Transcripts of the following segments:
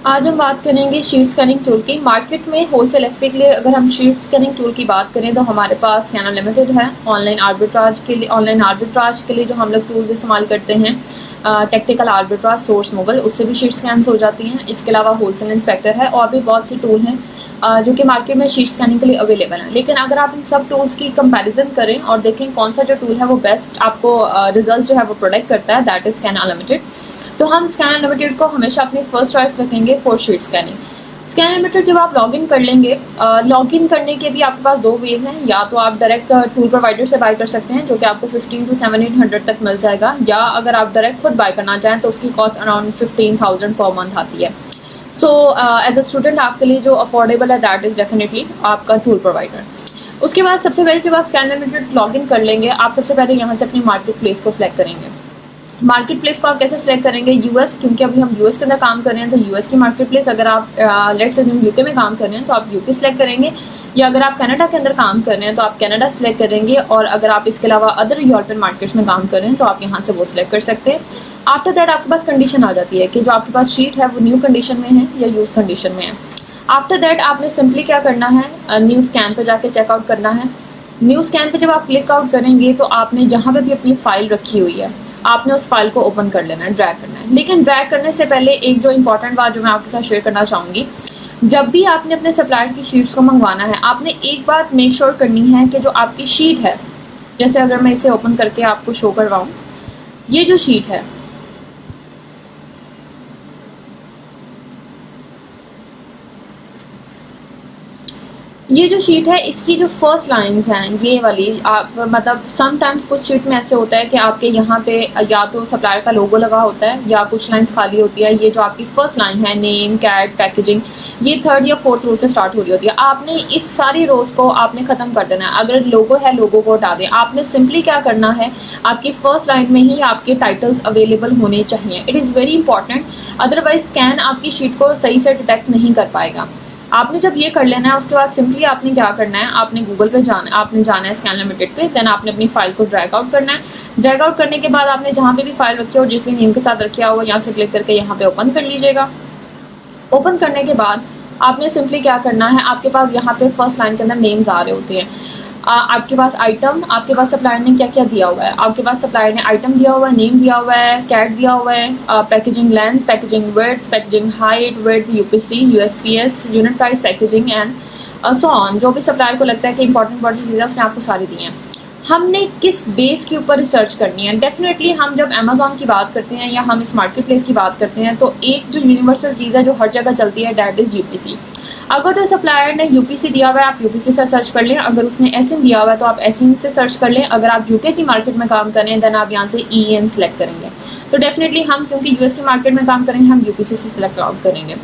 आज हम बात करेंगे शीट स्कैनिंग टूल की। मार्केट में होलसेल एफपी के लिए अगर हम शीट स्कैनिंग टूल की बात करें तो हमारे पास स्कैनर लिमिटेड है। ऑनलाइन आर्बिट्राज के लिए जो हम लोग टूल्स इस्तेमाल करते हैं, टेक्निकल आर्बिट्राज, सोर्स मोगल, उससे भी शीट स्कैन्स हो जाती हैं। इसके अलावा होलसेल इंस्पेक्टर है और भी बहुत सी टूल हैं जो कि मार्केट में शीट स्कैनिंग के लिए अवेलेबल है। लेकिन अगर आप इन सब टूल्स की कंपैरिजन करें और देखें कौन सा जो टूल है वो बेस्ट आपको रिजल्ट जो है वो प्रोवाइड करता है, दैट इज स्कैनर लिमिटेड। तो हम स्कैनर लिमिटेड को हमेशा अपनी फर्स्ट चॉइस रखेंगे for sheet scanning. Scanner limited जब आप लॉगिन कर लेंगे, लॉगिन करने के भी आपके पास दो वेज हैं। या तो आप डायरेक्ट टूल प्रोवाइडर से बाय कर सकते हैं जो कि आपको 15 to 700 तक मिल जाएगा, या अगर आप डायरेक्ट खुद बाय करना चाहें तो उसकी कॉस्ट अराउंड 15,000 पर मंथ आती है। सो एज अ स्टूडेंट आपके लिए जो अफोर्डेबल है दैट इज़ डेफिनेटली आपका टूल प्रोवाइडर। उसके बाद सबसे पहले जब आप स्कैनर लिमिटेड लॉगिन कर लेंगे, आप सबसे पहले यहाँ से अपनी मार्केट प्लेस को सिलेक्ट करेंगे। मार्केट प्लेस को आप कैसे सिलेक्ट करेंगे? यूएस, क्योंकि अभी हम यूएस के अंदर काम कर रहे हैं तो यूएस की मार्केट प्लेस। अगर आप लेट्स अज्यूम यूके में काम कर रहे हैं तो आप यूके सिलेक्ट करेंगे, या अगर आप कनाडा के अंदर काम कर रहे हैं तो आप कनाडा सिलेक्ट करेंगे, और अगर आप इसके अलावा अदर यूरोपियन मार्केट्स में काम कर रहे हैं तो आप यहाँ से वो सिलेक्ट कर सकते हैं। आफ्टर दैट आपके पास कंडीशन आ जाती है कि जो आपके पास शीट है वो न्यू कंडीशन में है या यूज कंडीशन में है। आफ्टर दैट आपने सिंपली क्या करना है, न्यू स्कैन पर जाके चेकआउट करना है। न्यू स्कैन पे जब आप क्लिक आउट करेंगे तो आपने जहाँ पे भी अपनी फाइल रखी हुई है आपने उस फाइल को ओपन कर लेना है, ड्रैग करना है। लेकिन ड्रैग करने से पहले एक जो इंपॉर्टेंट बात जो मैं आपके साथ शेयर करना चाहूँगी, जब भी आपने अपने सप्लायर की शीट्स को मंगवाना है, आपने एक बात मेक श्योर करनी है कि जो आपकी शीट है, जैसे अगर मैं इसे ओपन करके आपको शो करवाऊँ, ये जो शीट है ये जो शीट है इसकी जो फर्स्ट लाइंस हैं ये वाली, आप मतलब समटाइम्स कुछ शीट में ऐसे होता है कि आपके यहाँ पे या तो सप्लायर का लोगो लगा होता है या कुछ लाइंस खाली होती है। ये जो आपकी फर्स्ट लाइन है, नेम, कैट, पैकेजिंग, ये थर्ड या फोर्थ रो से स्टार्ट हो रही होती है। आपने इस सारी रोज को आपने खत्म कर देना है। अगर लोगो है, लोगो को हटा दें। आपने सिंपली क्या करना है, आपकी फर्स्ट लाइन में ही आपके टाइटल्स अवेलेबल होने चाहिए। It is very important, otherwise scan आपकी शीट को सही से डिटेक्ट नहीं कर पाएगा। आपने जब ये कर लेना है उसके बाद सिंपली आपने क्या करना है, आपने गूगल पे आपने जाना है स्कैन लिमिटेड पे, देन आपने अपनी फाइल को ड्रैग आउट करना है। ड्रैग आउट करने के बाद आपने जहाँ पे भी फाइल रखी हो, जिस भी नेम के साथ रखा हो, यहाँ से क्लिक करके यहाँ पे ओपन कर लीजिएगा। ओपन करने के बाद आपने सिंपली क्या करना है, आपके पास यहाँ पे फर्स्ट लाइन के अंदर नेम्स आ रहे होते हैं। आपके पास आइटम, आपके पास सप्लायर ने क्या क्या दिया हुआ है, आपके पास सप्लायर ने आइटम दिया हुआ है, नेम दिया हुआ है, कैट दिया हुआ है, packaging length, packaging width, packaging height, width, UPC, USPS, unit price, packaging and so on. जो भी सप्लायर को लगता है कि इंपॉर्टेंट चीज़ें उसने आपको सारी दी हैं। हमने किस बेस के ऊपर रिसर्च करनी है? डेफिनेटली हम जब अमेजोन की बात करते हैं या हम इस मार्केट प्लेस की बात करते हैं तो एक जो यूनिवर्सल चीज़ है जो हर जगह चलती है, दैट इज़ यूपीसी। अगर तो सप्लायर ने यूपीसी दिया हुआ है आप यूपीसी से सर्च कर लें, अगर उसने एसएन दिया हुआ है तो आप एसएन से सर्च कर लें। अगर आप यूके की मार्केट में काम करें देन आप यहाँ से ईएन सेलेक्ट करेंगे। तो डेफिनेटली हम क्योंकि यूएस की मार्केट में काम करेंगे हम यूपीसी से सिलेक्ट आउट करेंगे।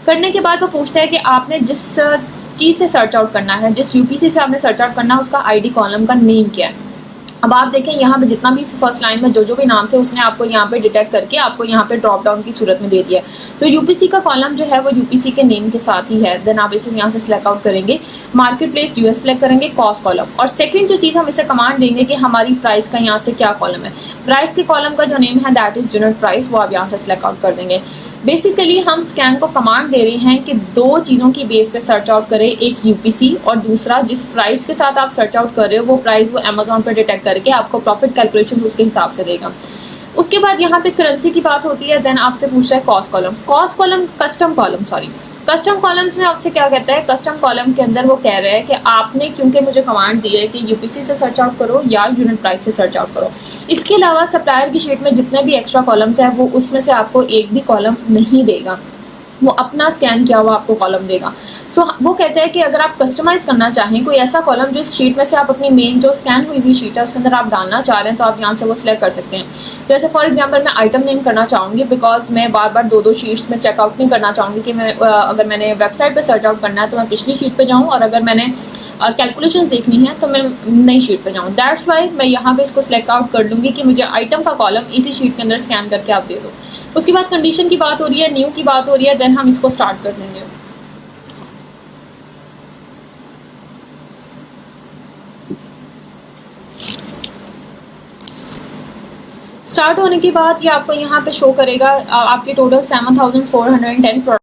करने के बाद वो पूछता है कि आपने जिस चीज़ से सर्च आउट करना है, जिस यूपीसी से आपने सर्च आउट करना है उसका आईडी कॉलम का नेम क्या है। अब आप देखें यहाँ पे जितना भी फर्स्ट लाइन में जो भी नाम थे उसने आपको यहाँ पे डिटेक्ट करके आपको यहाँ पे ड्रॉप डाउन की सूरत में दे दिया है। तो यूपीसी का कॉलम जो है वो यूपीसी के नेम के साथ ही है। देन आप इसे यहाँ से सिलेक्ट आउट करेंगे, मार्केट प्लेस यूएस सेलेक्ट करेंगे, कॉस्ट कॉलम। और सेकंड जो चीज़ हम इसे कमांड देंगे कि हमारी प्राइस का यहाँ से क्या कॉलम है, प्राइस के कॉलम का जो नेम है दैट इज यूनिट प्राइस, वो आप यहाँ से सिलेक्ट आउट कर देंगे। बेसिकली हम स्कैन को कमांड दे रहे हैं कि दो चीज़ों की बेस पे सर्च आउट करें, एक यूपीसी और दूसरा जिस प्राइस के साथ आप सर्च आउट कर रहे हो वो प्राइस वो अमेजोन पर डिटेक्ट करके आपको प्रॉफिट कैलकुलेशन उसके हिसाब से देगा। उसके बाद यहाँ पे करेंसी की बात होती है। देन आपसे पूछा है कॉस्ट कॉलम, कस्टम कॉलम्स में आपसे क्या कहता है, कस्टम कॉलम के अंदर वो कह रहे हैं कि आपने क्योंकि मुझे कमांड दी है कि यूपीसी से सर्च आउट करो या यूनिट प्राइस से सर्च आउट करो। इसके अलावा सप्लायर की शीट में जितने भी एक्स्ट्रा कॉलम्स हैं वो उसमें से आपको एक भी कॉलम नहीं देगा, वो अपना स्कैन किया हुआ आपको कॉलम देगा। सो वो कहते हैं कि अगर आप कस्टमाइज करना चाहें कोई ऐसा कॉलम जो इस शीट में से आप अपनी मेन जो स्कैन हुई हुई शीट है उसके अंदर आप डालना चाह रहे हैं तो आप यहाँ से वो सिलेक्ट कर सकते हैं। जैसे फॉर एग्जांपल मैं आइटम नेम करना चाहूँगी, बिकॉज मैं बार बार दो शीट्स में चेकआउट नहीं करना चाहूँगी कि मैं अगर मैंने वेबसाइट पर सर्च आउट करना है तो मैं पिछली शीट पर जाऊँ, और अगर मैंने कैलकुलेशन देखनी है तो मैं नई शीट पर जाऊँ। दैट्स वाई मैं यहाँ पे इसको सिलेक्ट आउट कर लूँगी कि मुझे आइटम का कॉलम इसी शीट के अंदर स्कैन करके आप दे दो। उसके बाद कंडीशन की बात हो रही है, न्यू की बात हो रही है, देन हम इसको स्टार्ट कर देंगे। स्टार्ट होने के बाद ये आपको यहाँ पे शो करेगा आपके टोटल 7410 प्रोडक्ट।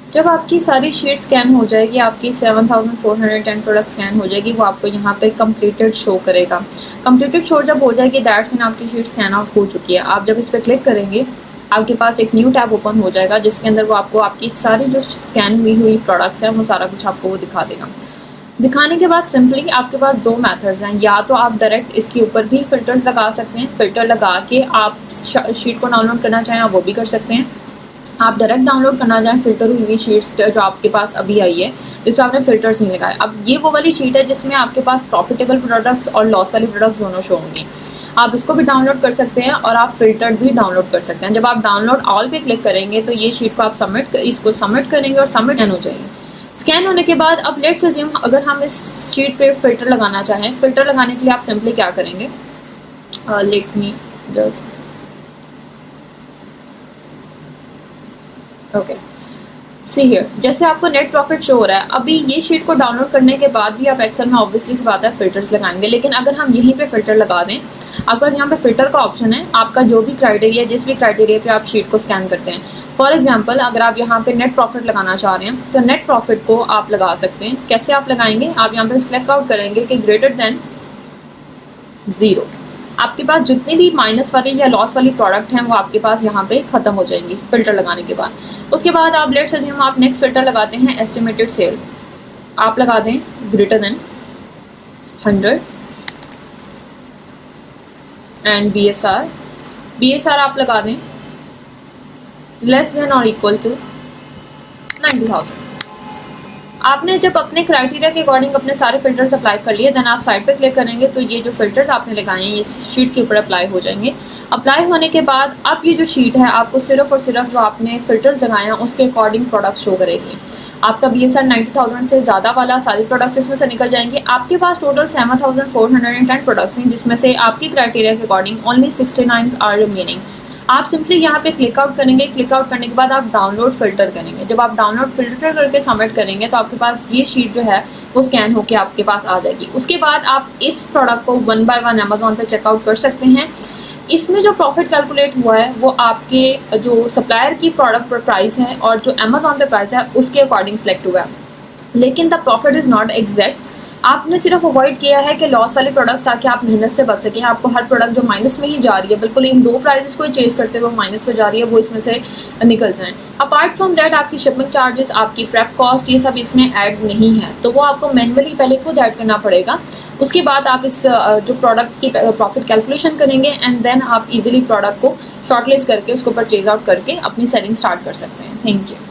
जब आपकी सारी शीट स्कैन हो जाएगी, आपकी 7410 प्रोडक्ट स्कैन हो जाएगी, वो आपको यहाँ पे कंप्लीटेड शो करेगा। कंप्लीटेड शो जब हो जाएगी दैट्स मीन आपकी शीट स्कैन आउट हो चुकी है। आप जब इस पर क्लिक करेंगे आपके पास एक न्यू टैब ओपन हो जाएगा जिसके अंदर वो आपको आपकी सारी जो स्कैन हुई प्रोडक्ट्स हैं वो सारा कुछ आपको वो दिखा देगा। दिखाने के बाद सिंपली आपके पास दो मेथड्स हैं, या तो आप डायरेक्ट इसके ऊपर भी फिल्टर्स लगा सकते हैं, फिल्टर लगा के आप शीट को डाउनलोड करना चाहें आप वो भी कर सकते हैं। आप डायरेक्ट डाउनलोड करना चाहें फिल्टर हुई शीट्स जो आपके पास अभी आई है जिसमें आपने फिल्टर्स नहीं लगाए। अब ये वो वाली शीट है जिसमें आपके पास प्रॉफिटेबल प्रोडक्ट्स और लॉस वाले प्रोडक्ट्स दोनों शो होंगे। आप इसको भी डाउनलोड कर सकते हैं और आप फिल्टर भी डाउनलोड कर सकते हैं। जब आप डाउनलोड ऑल पे क्लिक करेंगे तो ये शीट को आप इसको सबमिट करेंगे और सबमिट हो जाएगी। स्कैन होने के बाद अब लेट्स अज्यूम अगर हम इस शीट पे फिल्टर लगाना चाहें, फिल्टर लगाने के लिए आप सिंपली क्या करेंगे, let me just okay see here, जैसे आपको नेट प्रॉफिट शो हो रहा है। अभी ये शीट को डाउनलोड करने के बाद भी आप एक्सेल में ऑब्वियसली सी बात है फिल्टर्स लगाएंगे, लेकिन अगर हम यहीं पे फिल्टर लगा दें, आपका यहाँ पे फिल्टर का ऑप्शन है, आपका जो भी क्राइटेरिया जिस भी क्राइटेरिया पे आप शीट को स्कैन करते हैं। फॉर एग्जाम्पल अगर आप यहाँ पे नेट प्रॉफिट लगाना चाह रहे हैं तो नेट प्रॉफिट को आप लगा सकते हैं। कैसे आप लगाएंगे, आप यहाँ पे सिलेक्ट आउट करेंगे कि ग्रेटर देन 0। आपके पास जितने भी माइनस वाली या लॉस वाली प्रोडक्ट हैं वो आपके पास यहाँ पे खत्म हो जाएंगी फिल्टर लगाने के बाद। उसके बाद आप लेट्स अज्यूम आप नेक्स्ट फिल्टर लगाते हैं एस्टिमेटेड सेल, आप लगा दें ग्रेटर देन 100 एंड BSR आप लगा दें लेस देन और इक्वल टू 90,000। आपने जब अपने क्राइटेरिया के अकॉर्डिंग अपने सारे फिल्टर्स अप्लाई कर लिए, देन आप साइड पे क्लिक करेंगे तो ये जो फिल्टर्स आपने लगाए हैं इस शीट के ऊपर अप्लाई हो जाएंगे। अप्लाई होने के बाद अब ये जो शीट है आपको सिर्फ और सिर्फ जो आपने फिल्टर्स लगाए हैं उसके अकॉर्डिंग प्रोडक्ट शो करेगी। आपका BSR 90,000 से ज़्यादा वाला सारी प्रोडक्ट्स इसमें से निकल जाएंगे। आपके पास टोटल 7410 प्रोडक्ट्स हैं जिसमें से आपकी क्राइटेरिया के अकॉर्डिंग ओनली 69 आर रिमेनिंग। आप सिंपली यहाँ पे क्लिक आउट करेंगे, क्लिक आउट करने के बाद आप डाउनलोड फिल्टर करेंगे। जब आप डाउनलोड फिल्टर करके सबमिट करेंगे तो आपके पास ये शीट जो है वो स्कैन होके आपके पास आ जाएगी। उसके बाद आप इस प्रोडक्ट को 1 बाय 1 अमेजोन पे चेकआउट कर सकते हैं। इसमें जो प्रॉफिट कैलकुलेट हुआ है वो आपके जो सप्लायर की प्रोडक्ट पर प्राइस है और जो अमेजोन पे प्राइस है उसके अकॉर्डिंग सेलेक्ट हुआ है, लेकिन the profit is not exact. आपने सिर्फ अवॉइड किया है कि लॉस वाले प्रोडक्ट्स ताकि आप मेहनत से बच सकें। आपको हर प्रोडक्ट जो माइनस में ही जा रही है, बिल्कुल इन दो प्राइसेस को चेज करते हुए माइनस में जा रही है, वो इसमें से निकल जाएं। अपार्ट फ्रॉम दैट आपकी शिपमेंट चार्जेस, आपकी प्रेप कॉस्ट, ये सब इसमें ऐड नहीं है, तो वो आपको मैनुअली पहले खुद ऐड करना पड़ेगा। उसके बाद आप इस जो प्रोडक्ट की प्रॉफिट कैलकुलेशन करेंगे एंड देन आप इजीली प्रोडक्ट को शॉर्टलिस्ट करके उसको परचेज आउट करके अपनी सेलिंग स्टार्ट कर सकते हैं। Thank you.